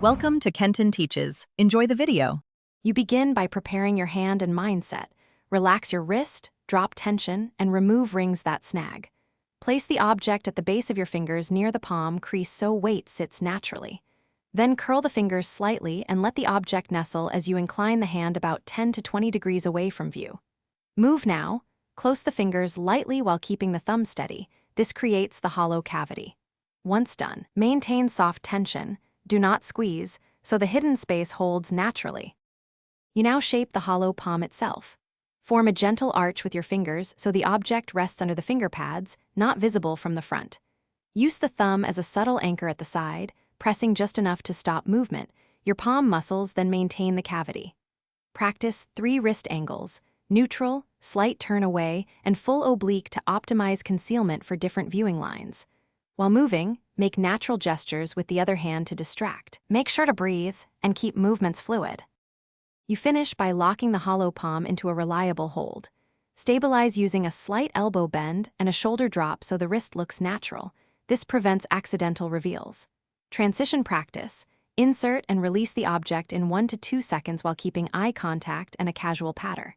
Welcome to Kenton Teaches. Enjoy the video. You begin by preparing your hand and mindset. Relax your wrist, drop tension, and remove rings that snag. Place the object at the base of your fingers near the palm crease so weight sits naturally. Then curl the fingers slightly and let the object nestle as you incline the hand about 10 to 20 degrees away from view. Move now. Close the fingers lightly while keeping the thumb steady. This creates the hollow cavity. Once done, maintain soft tension. Do not squeeze, so the hidden space holds naturally. You now shape the hollow palm itself. Form a gentle arch with your fingers so the object rests under the finger pads, not visible from the front. Use the thumb as a subtle anchor at the side, pressing just enough to stop movement. Your palm muscles then maintain the cavity. Practice 3 wrist angles: neutral, slight turn away, and full oblique to optimize concealment for different viewing lines. While moving, make natural gestures with the other hand to distract. Make sure to breathe and keep movements fluid. You finish by locking the hollow palm into a reliable hold. Stabilize using a slight elbow bend and a shoulder drop so the wrist looks natural. This prevents accidental reveals. Transition practice. Insert and release the object in 1 to 2 seconds while keeping eye contact and a casual patter.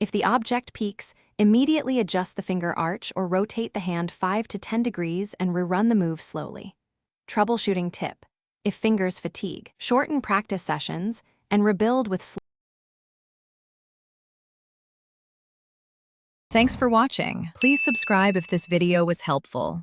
If the object peaks, immediately adjust the finger arch or rotate the hand 5 to 10 degrees and rerun the move slowly. Troubleshooting tip. If fingers fatigue, shorten practice sessions and rebuild with slow. Thanks for watching. Please subscribe if this video was helpful.